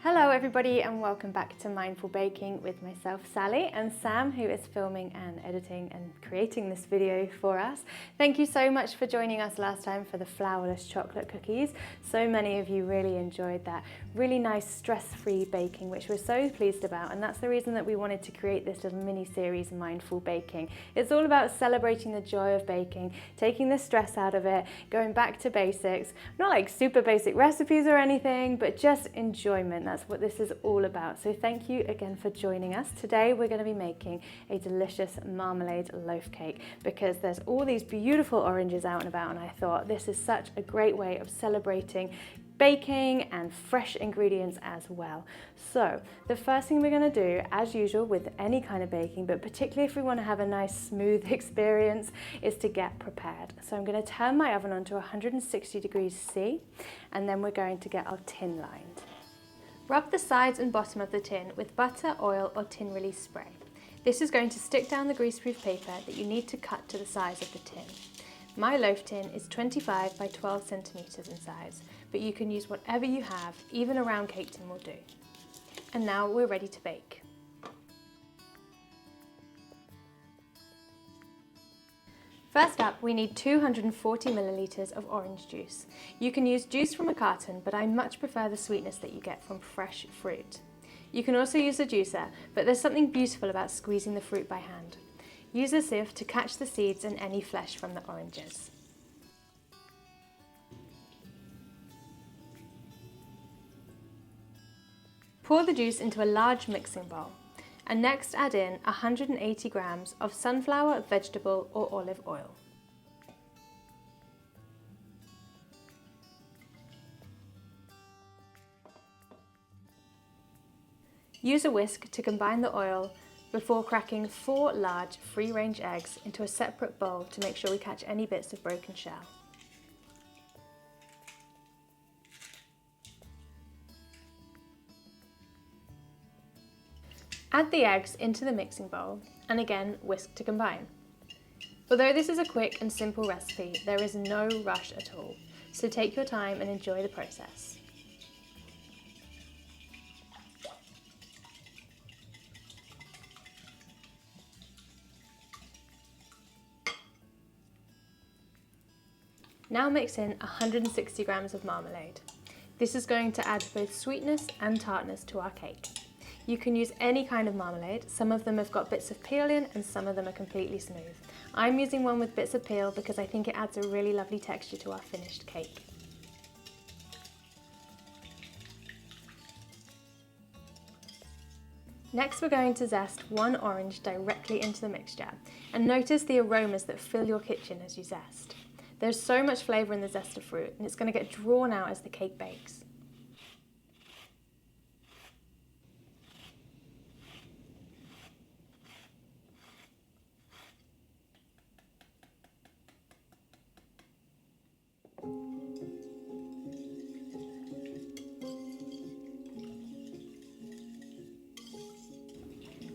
Hello everybody and welcome back to Mindful Baking with myself Sally and Sam, who is filming and editing and creating this video for us. Thank you so much for joining us last time for the flourless chocolate cookies. So many of you really enjoyed that really nice stress-free baking, which we're so pleased about, and that's the reason that we wanted to create this little mini series Mindful Baking. It's all about celebrating the joy of baking, taking the stress out of it, going back to basics, not like super basic recipes or anything, but just enjoyment. That's what this is all about. So thank you again for joining us. Today we're going to be making a delicious marmalade loaf cake because there's all these beautiful oranges out and about, and I thought this is such a great way of celebrating baking and fresh ingredients as well. So the first thing we're going to do, as usual with any kind of baking, but particularly if we want to have a nice smooth experience, is to get prepared. So I'm going to turn my oven on to 160 degrees C, and then we're going to get our tin lined. Rub the sides and bottom of the tin with butter, oil or tin release spray. This is going to stick down the greaseproof paper that you need to cut to the size of the tin. My loaf tin is 25 by 12 centimetres in size, but you can use whatever you have, even a round cake tin will do. And now we're ready to bake. First up, we need 240 millilitres of orange juice. You can use juice from a carton, but I much prefer the sweetness that you get from fresh fruit. You can also use a juicer, but there's something beautiful about squeezing the fruit by hand. Use a sieve to catch the seeds and any flesh from the oranges. Pour the juice into a large mixing bowl. And next add in 180 grams of sunflower, vegetable or olive oil. Use a whisk to combine the oil before cracking 4 large free-range eggs into a separate bowl to make sure we catch any bits of broken shell. Add the eggs into the mixing bowl and again whisk to combine. Although this is a quick and simple recipe, there is no rush at all, so take your time and enjoy the process. Now mix in 160 grams of marmalade. This is going to add both sweetness and tartness to our cake. You can use any kind of marmalade. Some of them have got bits of peel in and some of them are completely smooth. I'm using one with bits of peel because I think it adds a really lovely texture to our finished cake. Next we're going to zest 1 orange directly into the mixture, and notice the aromas that fill your kitchen as you zest. There's so much flavour in the zest of fruit and it's going to get drawn out as the cake bakes.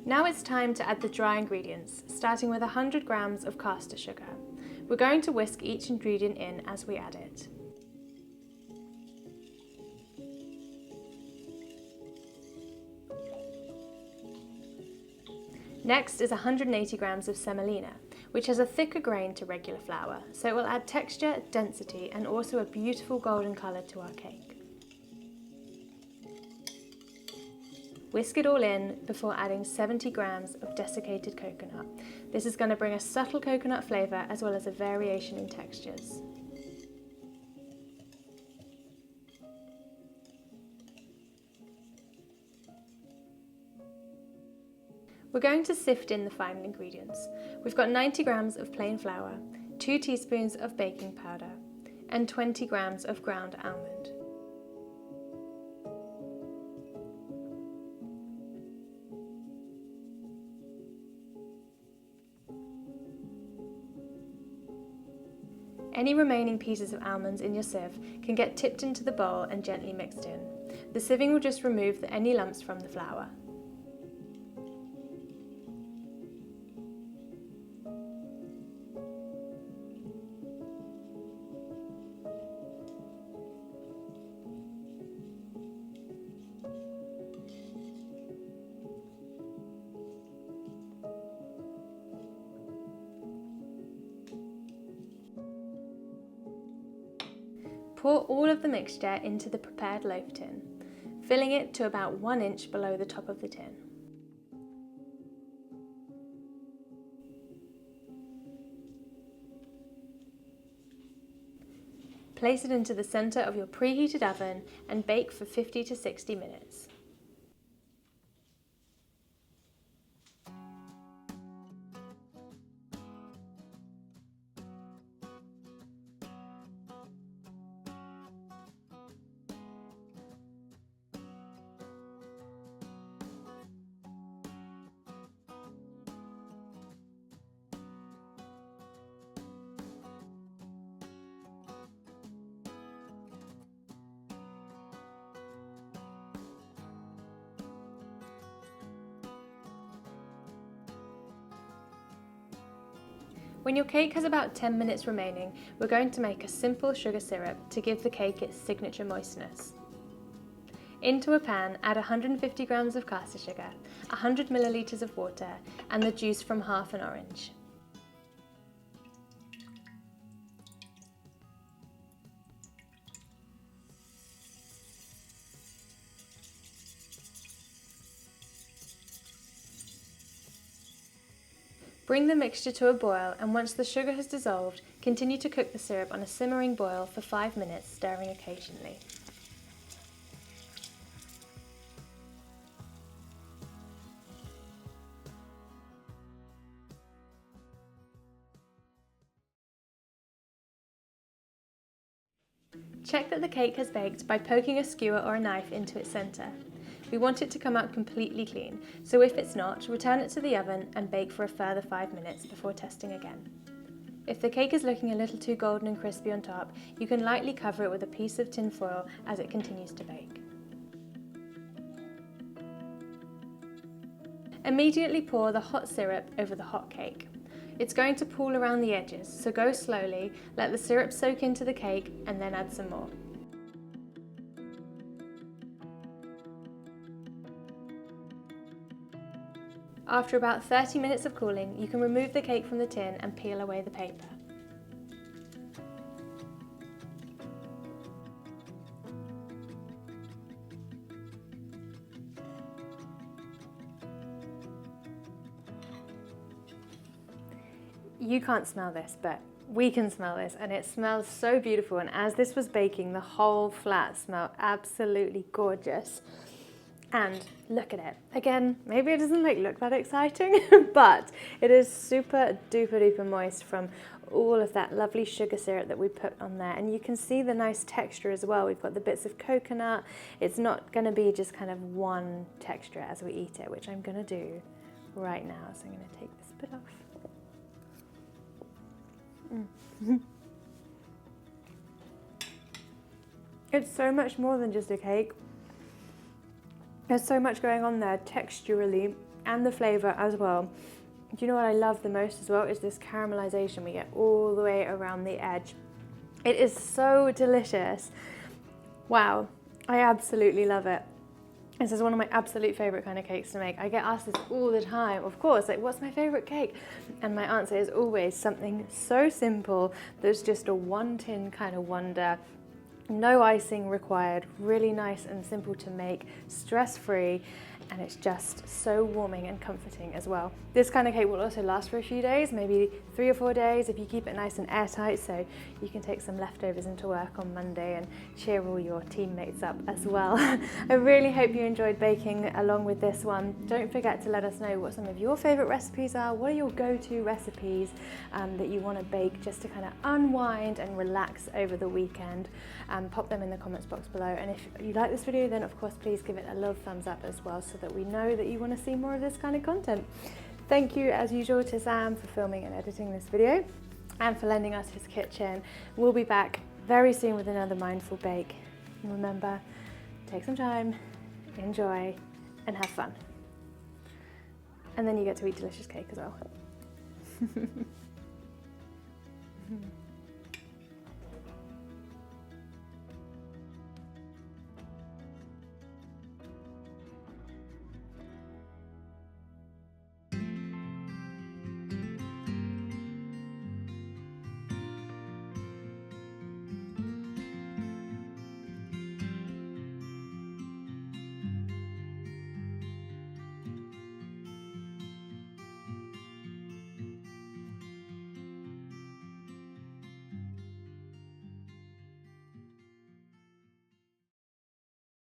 Now it's time to add the dry ingredients, starting with 100 grams of caster sugar. We're going to whisk each ingredient in as we add it. Next is 180 grams of semolina, which has a thicker grain to regular flour, so it will add texture, density and also a beautiful golden colour to our cake. Whisk it all in before adding 70 grams of desiccated coconut. This is going to bring a subtle coconut flavour as well as a variation in textures. We're going to sift in the final ingredients. We've got 90 grams of plain flour, 2 teaspoons of baking powder and 20 grams of ground almond. Any remaining pieces of almonds in your sieve can get tipped into the bowl and gently mixed in. The sieving will just remove any lumps from the flour. Pour all of the mixture into the prepared loaf tin, filling it to about 1 inch below the top of the tin. Place it into the centre of your preheated oven and bake for 50 to 60 minutes. When your cake has about 10 minutes remaining, we're going to make a simple sugar syrup to give the cake its signature moistness. Into a pan, add 150 grams of caster sugar, 100 millilitres of water, and the juice from half an orange. Bring the mixture to a boil, and once the sugar has dissolved, continue to cook the syrup on a simmering boil for 5 minutes, stirring occasionally. Check that the cake has baked by poking a skewer or a knife into its centre. We want it to come out completely clean, so if it's not, return it to the oven and bake for a further 5 minutes before testing again. If the cake is looking a little too golden and crispy on top, you can lightly cover it with a piece of tin foil as it continues to bake. Immediately pour the hot syrup over the hot cake. It's going to pool around the edges, so go slowly, let the syrup soak into the cake, and then add some more. After about 30 minutes of cooling, you can remove the cake from the tin and peel away the paper. You can't smell this, but we can smell this, and it smells so beautiful. And as this was baking, the whole flat smelled absolutely gorgeous. And look at it. Again, maybe it doesn't look that exciting, but it is super duper duper moist from all of that lovely sugar syrup that we put on there. And you can see the nice texture as well. We've got the bits of coconut. It's not going to be just kind of one texture as we eat it, which I'm going to do right now. So I'm going to take this bit off. It's so much more than just a cake. There's so much going on there texturally, and the flavour as well. Do you know what I love the most as well is this caramelization we get all the way around the edge. It is so delicious. Wow, I absolutely love it. This is one of my absolute favourite kind of cakes to make. I get asked this all the time, of course, like, what's my favourite cake? And my answer is always something so simple that's just a one tin kind of wonder. No icing required, really nice and simple to make, stress-free, and it's just so warming and comforting as well. This kind of cake will also last for a few days, maybe 3 or 4 days if you keep it nice and airtight, so you can take some leftovers into work on Monday and cheer all your teammates up as well. I really hope you enjoyed baking along with this one. Don't forget to let us know what some of your favourite recipes are. What are your go-to recipes that you want to bake just to kind of unwind and relax over the weekend? Pop them in the comments box below, and if you like this video, then of course please give it a little thumbs up as well, so that we know that you want to see more of this kind of content. Thank you as usual to Sam for filming and editing this video and for lending us his kitchen. We'll be back very soon with another mindful bake. And remember, take some time, enjoy, and have fun. And then you get to eat delicious cake as well.